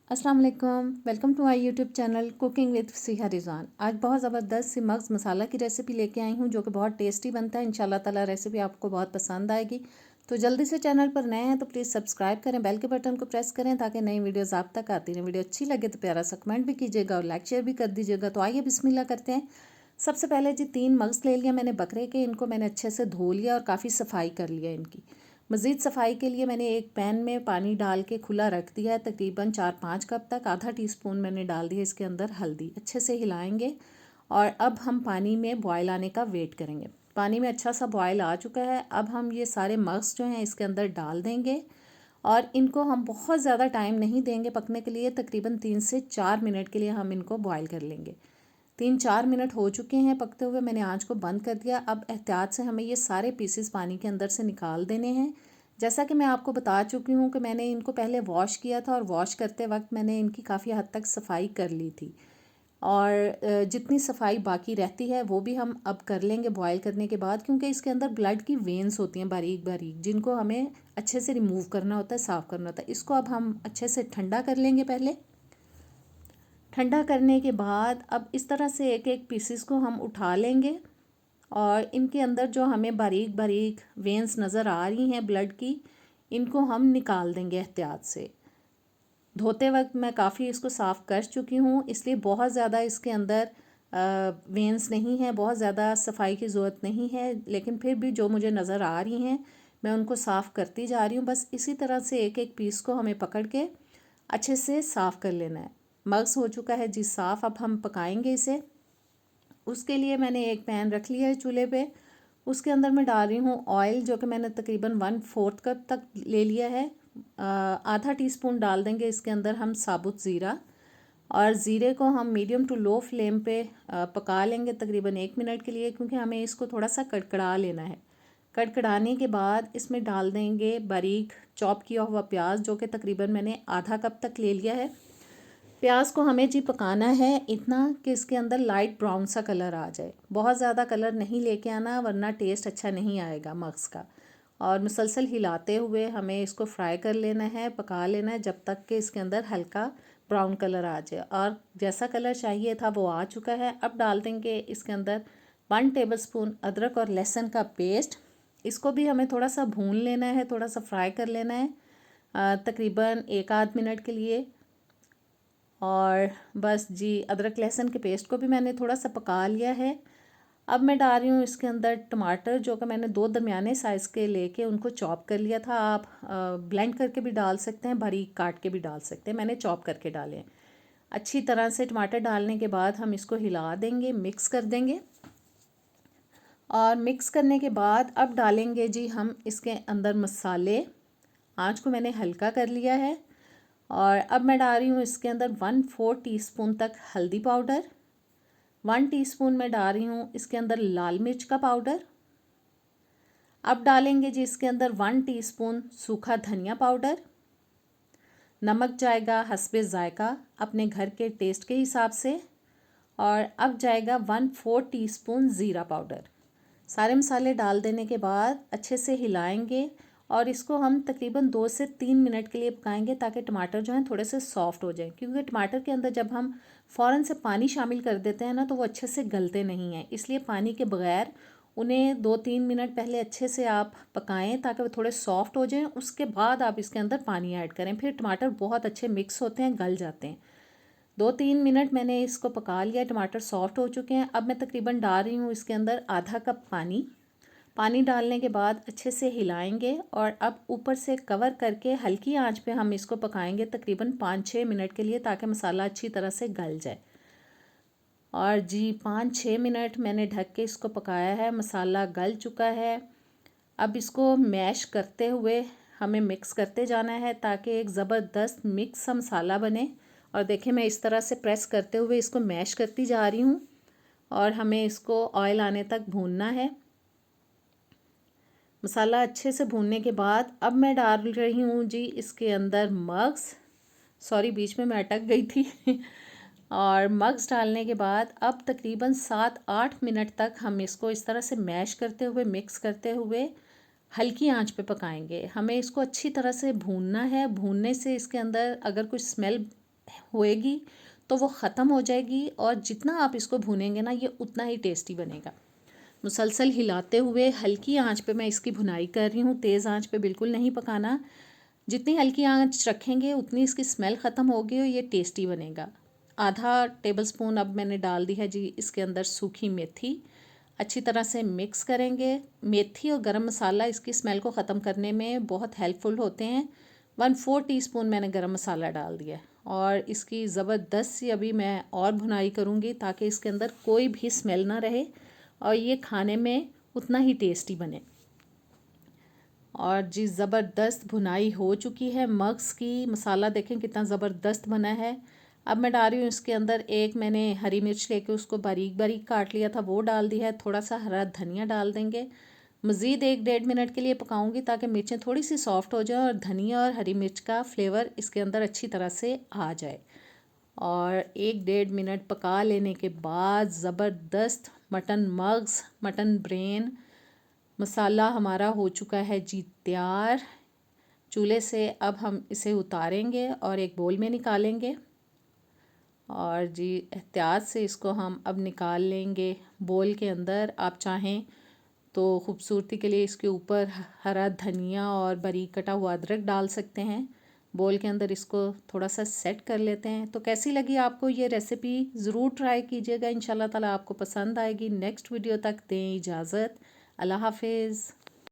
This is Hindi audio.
अस्सलाम वालेकुम, welcome to my YouTube channel cooking with Siha Rizwan. आज बहुत ज़बरदस्त सी मग्ज़ मसाला की रेसिपी लेके आई हूँ जो कि बहुत टेस्टी बनता है। इंशाल्लाह ताला रेसिपी आपको बहुत पसंद आएगी। तो जल्दी से चैनल पर नए हैं तो प्लीज़ सब्सक्राइब करें, बेल के बटन को प्रेस करें ताकि नई वीडियोज़ आप तक आती रहें। वीडियो अच्छी लगे तो प्यारा सा कमेंट भी कीजिएगा और लाइक शेयर भी कर दीजिएगा। तो आइए बिस्मिल्लाह करते हैं। सबसे पहले जी 3 मग्ज़ ले लिया मैंने बकरे के। इनको मैंने अच्छे से धो लिया और काफ़ी सफाई कर लिया इनकी। मज़ीद सफाई के लिए मैंने एक पैन में पानी डाल के खुला रख दिया है तकरीबन 4-5 कप तक। आधा टीस्पून मैंने डाल दिया इसके अंदर हल्दी। अच्छे से हिलाएंगे और अब हम पानी में बॉयल आने का वेट करेंगे। पानी में अच्छा सा बॉयल आ चुका है। अब हम ये सारे मग्स जो हैं इसके अंदर डाल देंगे और इनको हम बहुत ज़्यादा टाइम नहीं देंगे पकने के लिए। तकरीबन 3 से 4 मिनट के लिए हम इनको बॉयल कर लेंगे। 3-4 मिनट हो चुके हैं पकते हुए। मैंने आंच को बंद कर दिया। अब एहतियात से हमें ये सारे पीसेस पानी के अंदर से निकाल देने हैं। जैसा कि मैं आपको बता चुकी हूँ कि मैंने इनको पहले वॉश किया था और वॉश करते वक्त मैंने इनकी काफ़ी हद तक सफाई कर ली थी और जितनी सफाई बाकी रहती है वो भी हम अब कर लेंगे बॉयल करने के बाद, क्योंकि इसके अंदर ब्लड की वेन्स होती हैं बारीक बारीक, जिनको हमें अच्छे से रिमूव करना होता है, साफ़ करना होता है। इसको अब हम अच्छे से ठंडा कर लेंगे। पहले ठंडा करने के बाद अब इस तरह से एक एक पीसेस को हम उठा लेंगे और इनके अंदर जो हमें बारीक बारीक वेंस नज़र आ रही हैं ब्लड की, इनको हम निकाल देंगे एहतियात से। धोते वक्त मैं काफ़ी इसको साफ़ कर चुकी हूँ, इसलिए बहुत ज़्यादा इसके अंदर वेंस नहीं है, बहुत ज़्यादा सफाई की ज़रूरत नहीं है। लेकिन फिर भी जो मुझे नज़र आ रही हैं मैं उनको साफ़ करती जा रही हूँ। बस इसी तरह से एक एक पीस को हमें पकड़ के अच्छे से साफ़ कर लेना है। मग्स हो चुका है जी साफ़। अब हम पकाएंगे इसे। उसके लिए मैंने एक पैन रख लिया है चूल्हे पे। उसके अंदर मैं डाल रही हूँ ऑयल, जो कि मैंने तकरीबन 1/4 कप तक ले लिया है। आधा टीस्पून डाल देंगे इसके अंदर हम साबुत ज़ीरा, और ज़ीरे को हम मीडियम टू लो फ्लेम पे पका लेंगे तकरीबन 1 मिनट के लिए, क्योंकि हमें इसको थोड़ा सा कड़कड़ा लेना है। कड़कड़ाने के बाद इसमें डाल देंगे बारीक चॉप किया हुआ प्याज, जो कि तकरीबन मैंने आधा कप तक ले लिया है। प्याज को हमें जी पकाना है इतना कि इसके अंदर लाइट ब्राउन सा कलर आ जाए। बहुत ज़्यादा कलर नहीं लेके आना, वरना टेस्ट अच्छा नहीं आएगा मग्स का। और मुसलसल हिलाते हुए हमें इसको फ्राई कर लेना है, पका लेना है जब तक कि इसके अंदर हल्का ब्राउन कलर आ जाए। और जैसा कलर चाहिए था वो आ चुका है। अब डाल देंगे इसके अंदर 1 टेबलस्पून अदरक और लहसुन का पेस्ट। इसको भी हमें थोड़ा सा भून लेना है, थोड़ा सा फ्राई कर लेना है तकरीबन 1-8 मिनट के लिए। और बस जी अदरक लहसुन के पेस्ट को भी मैंने थोड़ा सा पका लिया है। अब मैं डाल रही हूँ इसके अंदर टमाटर, जो कि मैंने 2 दरमियाने साइज़ के लेके उनको चॉप कर लिया था। आप ब्लेंड करके भी डाल सकते हैं, बारीक काट के भी डाल सकते हैं। मैंने चॉप करके डाले हैं। अच्छी तरह से टमाटर डालने के बाद हम इसको हिला देंगे, मिक्स कर देंगे। और मिक्स करने के बाद अब डालेंगे जी हम इसके अंदर मसाले। आँच को मैंने हल्का कर लिया है और अब मैं डाल रही हूँ इसके अंदर 1/4 टीस्पून तक हल्दी पाउडर। 1 टीस्पून मैं डाल रही हूँ इसके अंदर लाल मिर्च का पाउडर। अब डालेंगे जी इसके अंदर 1 टीस्पून सूखा धनिया पाउडर। नमक जाएगा हस्बे ज़ायका, अपने घर के टेस्ट के हिसाब से। और अब जाएगा 1/4 टीस्पून ज़ीरा पाउडर। सारे मसाले डाल देने के बाद अच्छे से हिलाएंगे और इसको हम तकरीबन 2 से 3 मिनट के लिए पकाएंगे, ताकि टमाटर जो हैं थोड़े से सॉफ्ट हो जाएं। क्योंकि टमाटर के अंदर जब हम फ़ौरन से पानी शामिल कर देते हैं ना, तो वो अच्छे से गलते नहीं हैं। इसलिए पानी के बगैर उन्हें 2-3 मिनट पहले अच्छे से आप पकाएं, ताकि वो थोड़े सॉफ्ट हो जाएं। उसके बाद आप इसके अंदर पानी ऐड करें, फिर टमाटर बहुत अच्छे मिक्स होते हैं, गल जाते हैं। 2-3 मिनट मैंने इसको पका लिया, टमाटर सॉफ्ट हो चुके हैं। अब मैं तकरीबन डाल रही हूँ इसके अंदर आधा कप पानी। पानी डालने के बाद अच्छे से हिलाएंगे और अब ऊपर से कवर करके हल्की आंच पे हम इसको पकाएंगे तकरीबन 5-6 मिनट के लिए, ताकि मसाला अच्छी तरह से गल जाए। और जी 5-6 मिनट मैंने ढक के इसको पकाया है, मसाला गल चुका है। अब इसको मैश करते हुए हमें मिक्स करते जाना है, ताकि एक ज़बरदस्त मिक्स सा मसाला बने। और देखिए मैं इस तरह से प्रेस करते हुए इसको मैश करती जा रही हूँ और हमें इसको ऑयल आने तक भूनना है। मसाला अच्छे से भूनने के बाद अब मैं डाल रही हूँ जी इसके अंदर मग्स। सॉरी, बीच में मैं अटक गई थी और मग्स डालने के बाद अब तकरीबन 7-8 मिनट तक हम इसको इस तरह से मैश करते हुए, मिक्स करते हुए हल्की आंच पे पकाएंगे। हमें इसको अच्छी तरह से भूनना है। भूनने से इसके अंदर अगर कुछ स्मेल होएगी तो वो ख़त्म हो जाएगी, और जितना आप इसको भूनेंगे ना ये उतना ही टेस्टी बनेगा। मुसलसल हिलाते हुए हल्की आंच पे मैं इसकी भुनाई कर रही हूँ, तेज़ आंच पे बिल्कुल नहीं पकाना। जितनी हल्की आंच रखेंगे उतनी इसकी स्मेल ख़त्म होगी और ये टेस्टी बनेगा। आधा टेबलस्पून अब मैंने डाल दी है जी इसके अंदर सूखी मेथी। अच्छी तरह से मिक्स करेंगे। मेथी और गरम मसाला इसकी स्मेल को ख़त्म करने में बहुत हेल्पफुल होते हैं। 1/4 टीस्पून मैंने गरम मसाला डाल दिया है और इसकी ज़बरदस्त सी अभी मैं और भुनाई करूँगी ताकि इसके अंदर कोई भी स्मेल ना रहे और ये खाने में उतना ही टेस्टी बने। और जी ज़बरदस्त भुनाई हो चुकी है मग्स की। मसाला देखें कितना ज़बरदस्त बना है। अब मैं डाल रही हूँ इसके अंदर एक मैंने हरी मिर्च लेके उसको बारीक बारीक काट लिया था, वो डाल दिया है। थोड़ा सा हरा धनिया डाल देंगे। मज़ीद 1-1.5 मिनट के लिए पकाऊंगी ताकि मिर्चें थोड़ी सी सॉफ्ट हो जाए और धनिया और हरी मिर्च का फ्लेवर इसके अंदर अच्छी तरह से आ जाए। और 1-1.5 मिनट पका लेने के बाद ज़बरदस्त मटन मग्स, मटन ब्रेन मसाला हमारा हो चुका है जी तैयार। चूल्हे से अब हम इसे उतारेंगे और एक बोल में निकालेंगे और जी एहतियात से इसको हम अब निकाल लेंगे बोल के अंदर। आप चाहें तो ख़ूबसूरती के लिए इसके ऊपर हरा धनिया और बारीक कटा हुआ अदरक डाल सकते हैं। बोल के अंदर इसको थोड़ा सा सेट कर लेते हैं। तो कैसी लगी आपको ये रेसिपी, ज़रूर ट्राई कीजिएगा, इंशाल्लाह ताला आपको पसंद आएगी। नेक्स्ट वीडियो तक दें इजाज़त। अल्लाह हाफिज़।